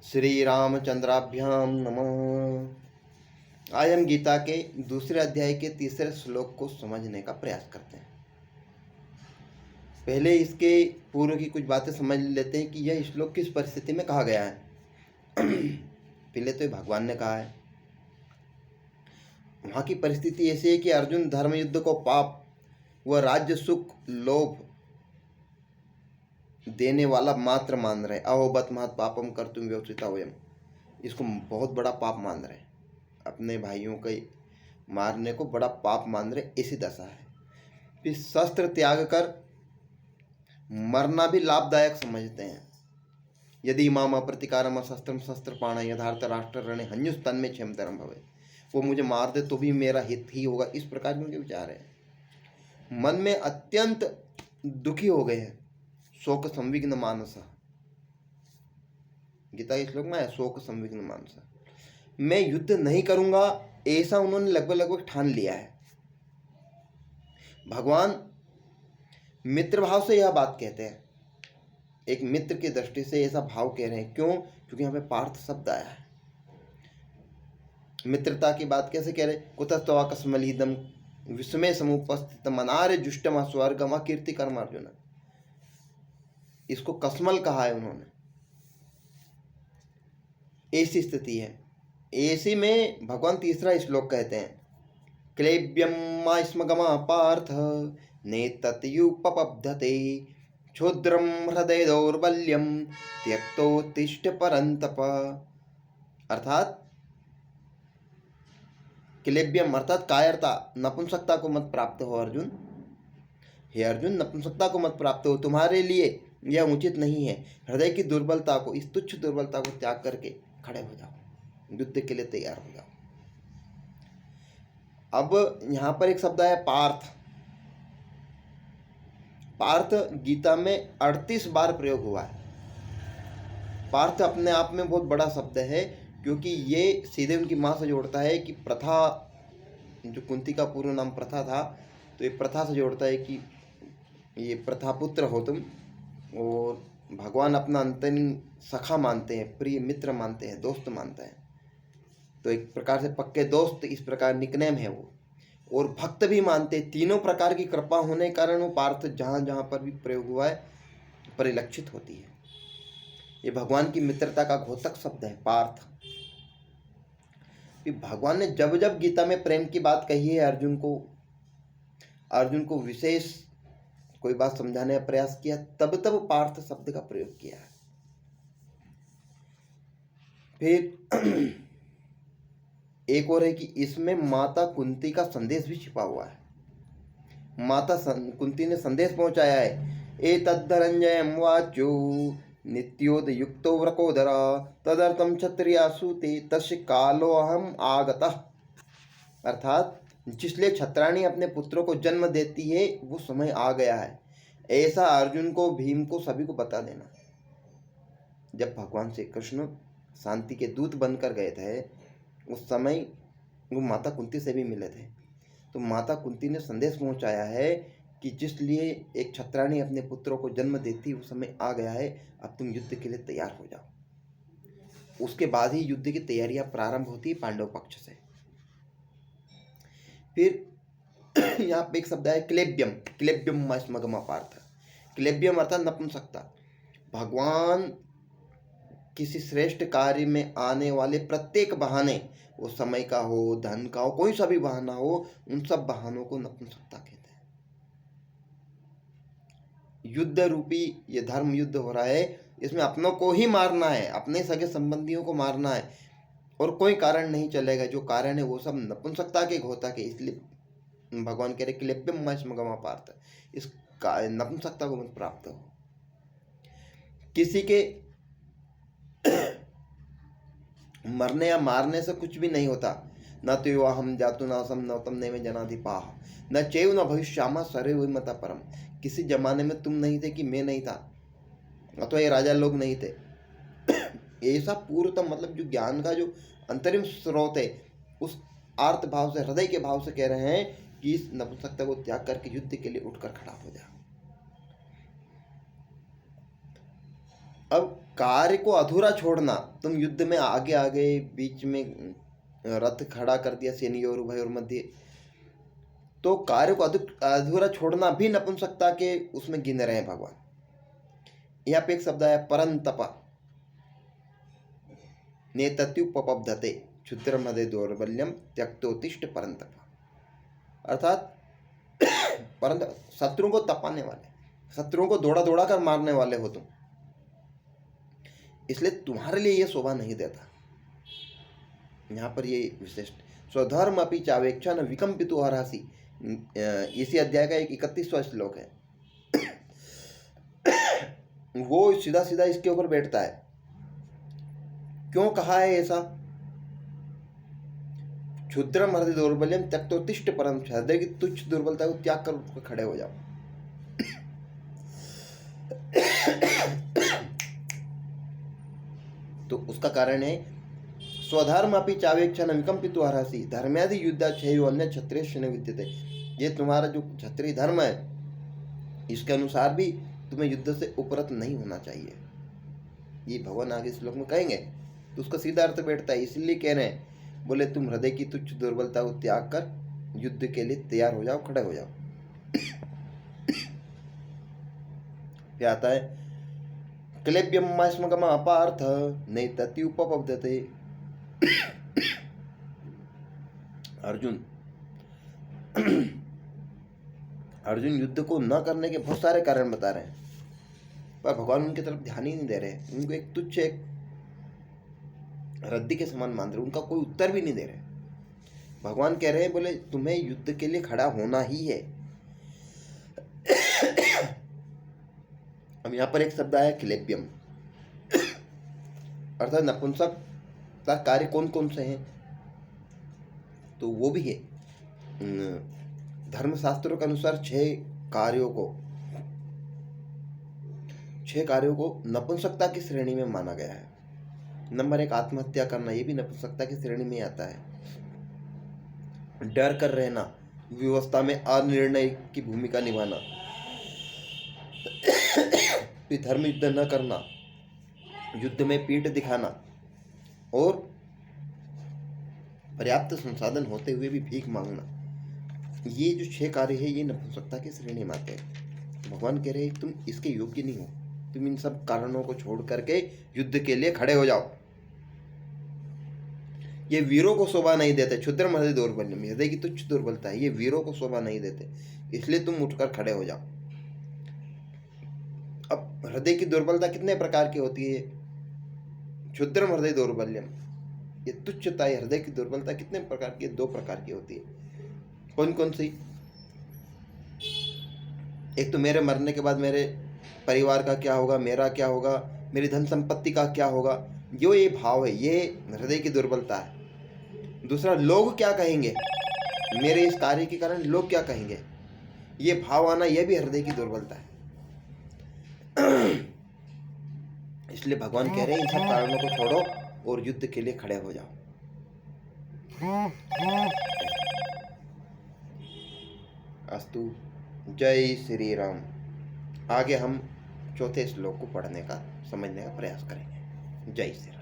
श्री रामचंद्राभ्याम नमः। आज हम गीता के दूसरे अध्याय के तीसरे श्लोक को समझने का प्रयास करते हैं। पहले इसके पूर्व की कुछ बातें समझ लेते हैं कि यह श्लोक किस परिस्थिति में कहा गया है। पहले तो भगवान ने कहा है। वहाँ की परिस्थिति ऐसी है कि अर्जुन धर्म युद्ध को पाप व राज्य सुख लोभ देने वाला मात्र मान रहे। अहोबत महत पापम कर तुम व्यवसिता वयम, इसको बहुत बड़ा पाप मान रहे। अपने भाइयों के मारने को बड़ा पाप मान रहे, ऐसी दशा है। फिर शस्त्र त्याग कर मरना भी लाभदायक समझते हैं। यदि माम अप्रतिकारम शस्त्रम शस्त्र पाण यथार्थ राष्ट्र रणे हन्युस तन में क्षेमतरम भवे, वो मुझे मार दे तो भी मेरा हित ही होगा, इस प्रकार के उनके विचार है। मन में अत्यंत दुखी हो गए हैं। शोक संविघ्न मानस, गीता के श्लोक में है शोक संविघ्न मानस। मैं युद्ध नहीं करूंगा ऐसा उन्होंने लगभग ठान लिया है। भगवान मित्र भाव से यह बात कहते हैं। एक मित्र की दृष्टि से ऐसा भाव कह रहे हैं। क्यों? क्योंकि यहाँ पे पार्थ शब्द आया है। मित्रता की बात कैसे कह रहे? कुतस्तवा कस्मलीदम विस्मय समुपस्थित मनार्य जुष्टम स्वर्गम कीर्ति कर्म अर्जुन, इसको कस्मल कहा है उन्होंने। ऐसी स्थिति है। ऐसी में भगवान तीसरा श्लोक कहते हैं क्लेब्यम स्मगमा पार्थ नेतत्युपपब्धते क्षुद्रम हृदय दौर्बल्यम त्यक्तोत्तिष्ठ परंतप। अर्थात क्लेब्यम अर्थात कायरता, नपुंसकता को मत प्राप्त हो अर्जुन। हे अर्जुन, नपुंसकता को मत प्राप्त हो, तुम्हारे लिए यह उचित नहीं है। हृदय की दुर्बलता को, इस तुच्छ दुर्बलता को त्याग करके खड़े हो जाओ, युद्ध के लिए तैयार हो जाओ। अब यहां पर एक शब्द है पार्थ। पार्थ गीता में 38 बार प्रयोग हुआ है। पार्थ अपने आप में बहुत बड़ा शब्द है, क्योंकि ये सीधे उनकी मां से जोड़ता है कि प्रथा, जो कुंती का पूर्व नाम प्रथा था, तो ये प्रथा से जोड़ता है कि ये प्रथा पुत्र हो तुम। और भगवान अपना अंतरंग सखा मानते हैं, प्रिय मित्र मानते हैं, दोस्त मानते हैं। तो एक प्रकार से पक्के दोस्त, इस प्रकार निकनेम है वो। और भक्त भी मानते। तीनों प्रकार की कृपा होने के कारण वो पार्थ जहाँ जहाँ पर भी प्रयोग हुआ है परिलक्षित होती है। ये भगवान की मित्रता का घोतक शब्द है पार्थ। भगवान ने जब जब गीता में प्रेम की बात कही है अर्जुन को विशेष कोई बात समझाने का प्रयास किया, तब तब पार्थ शब्द का प्रयोग किया है। फिर एक और है कि इसमें माता कुंती का संदेश भी छिपा हुआ है। माता कुंती ने संदेश पहुंचाया है। ए तद्धरंजयम वाच्यो नित्योद युक्तो व्रकोदर तदर्थम क्षत्रियासु ते तस्य कालो अहम आगतः। अर्थात जिसलिए छत्राणी अपने पुत्रों को जन्म देती है वो समय आ गया है, ऐसा अर्जुन को, भीम को, सभी को बता देना। जब भगवान श्री कृष्ण शांति के दूत बनकर गए थे उस समय वो माता कुंती से भी मिले थे। तो माता कुंती ने संदेश पहुंचाया है कि जिसलिए एक छत्राणी अपने पुत्रों को जन्म देती वो समय आ गया है, अब तुम युद्ध के लिए तैयार हो जाओ। उसके बाद ही युद्ध की तैयारियां प्रारंभ होती है पांडव पक्ष से। फिर यहाँ पे एक शब्द है क्लेब्यम। क्लेब्यम स्मगमा पार्थ। क्लेब्यम अर्थात नपुंसकता। भगवान किसी श्रेष्ठ कार्य में आने वाले प्रत्येक बहाने, वो समय का हो, धन का हो, कोई सा भी बहाना हो, उन सब बहानों को नपुंसकता कहते हैं। युद्ध रूपी ये धर्म युद्ध हो रहा है, इसमें अपनों को ही मारना है, अपने सगे संबंधियों को मारना है, और कोई कारण नहीं चलेगा। जो कारण है वो सब नपुंसकता के घोतक है। इसलिए भगवान कह रहे क्लेब्यम स्मगमा पार्थ, इस नपुंसकता को मत प्राप्त हो। किसी के मरने या मारने से कुछ भी नहीं होता। न तो युवा हम जातु नासम नौतम ने में जनाधिपाह न चेव न भविष्यामा सरे हुई मता परम। किसी जमाने में तुम नहीं थे कि मैं नहीं था, अथवा ये राजा लोग नहीं थे। ऐसा पूर्वतम मतलब जो ज्ञान का जो अंतरिम स्रोत है, उस आर्त भाव से, हृदय के भाव से कह रहे हैं कि इस नपुंसकता को त्याग करके युद्ध के लिए उठकर खड़ा हो जा। अब कार्य को अधूरा छोड़ना, तुम युद्ध में आगे आगे बीच में रथ खड़ा कर दिया सेनियोर उभयोर मध्य, तो कार्य को अधूरा छोड़ना भी नपुंसकता के उसमें गिन रहे हैं भगवान। यहाँ पे एक शब्द है परंतपा, नेतत्युपपब्धते क्षुद्रम हृदय दौर्बल्यम त्यक्तोत्तिष्ठ परंतपा, अर्थात परंतु शत्रुओं को तपाने वाले, शत्रुओं को दौड़ा दौड़ा कर मारने वाले हो तुम, इसलिए तुम्हारे लिए ये शोभा नहीं देता। यहाँ पर ये विशिष्ट स्वधर्म अपि चावेक्षा न विकम्पितु हरासी, इसी अध्याय का एक 31वां श्लोक है। वो सीधा सीधा इसके ऊपर बैठता है। क्यों कहा है ऐसा? क्षुद्रम हृदय दौर्बल्यम त्यक्तोत्तिष्ठ परम, हृदय की तुच्छ दुर्बलता को त्याग कर उठ खड़े हो जाओ। तो उसका कारण है स्वधर्म अपि चावेक्षा न विकम्पितु हरासी, धर्मादि युद्धा क्षयो अन्य क्षत्रिय न विद्यते। ये तुम्हारा जो क्षत्रिय धर्म है इसके अनुसार भी तुम्हें युद्ध से उपरत नहीं होना चाहिए। ये भगवान आगे श्लोक में कहेंगे, तो उसका सीधा अर्थ बैठता है। इसलिए कह रहे हैं, बोले तुम हृदय की तुच्छ दुर्बलता को त्याग कर युद्ध के लिए तैयार हो जाओ, खड़े हो जाओ। क्या आता है? क्लेब्यम अपार्थ नैतत्य उपपब्धते। अर्जुन युद्ध को न करने के बहुत सारे कारण बता रहे हैं, पर भगवान उनकी तरफ ध्यान ही नहीं दे रहे। उनको एक तुच्छ, एक रद्दी के समान मान रहे, उनका कोई उत्तर भी नहीं दे रहे। भगवान कह रहे हैं, बोले तुम्हें युद्ध के लिए खड़ा होना ही है। अब यहाँ पर एक शब्द आया क्लेब्यम, अर्थात नपुंसक का कार्य कौन कौन से हैं? तो वो भी है धर्मशास्त्रों के अनुसार 6 कार्यों को नपुंसकता की श्रेणी में माना गया है। नंबर 1 आत्महत्या करना, ये भी नपुंसकता की श्रेणी में आता है। डर कर रहना, व्यवस्था में अनिर्णय की भूमिका निभाना, धर्म युद्ध न करना, युद्ध में पीठ दिखाना, और पर्याप्त संसाधन होते हुए भी भीख मांगना। ये जो 6 कार्य है ये नपुंसकता की श्रेणी में आते हैं। भगवान कह रहे हैं तुम इसके योग्य नहीं हो, तुम इन सब कारणों को छोड़ करके युद्ध के लिए खड़े हो जाओ। ये वीरों को शोभा नहीं देते। क्षुद्रम हृदय दौर्बल्यम, हृदय की तुच्छ दुर्बलता है, ये वीरों को शोभा नहीं देते, इसलिए तुम उठकर खड़े हो जाओ। अब हृदय की दुर्बलता कितने प्रकार की होती है? क्षुद्रम हृदय दौर्बल्यम, ये तुच्छता है, हृदय की दुर्बलता कितने प्रकार की? 2 प्रकार की होती है। कौन कौन सी? एक तो मेरे मरने के बाद मेरे परिवार का क्या होगा, मेरा क्या होगा, मेरी धन संपत्ति का क्या होगा, जो ये भाव है ये हृदय की दुर्बलता है। दूसरा, लोग क्या कहेंगे, मेरे इस कार्य के कारण लोग क्या कहेंगे, ये भाव आना, यह भी हृदय की दुर्बलता है। इसलिए भगवान कह रहे हैं इन सब कारणों को छोड़ो और युद्ध के लिए खड़े हो जाओ। अस्तु, जय श्री राम। आगे हम 4थे श्लोक को पढ़ने का, समझने का प्रयास करेंगे। जय श्री राम।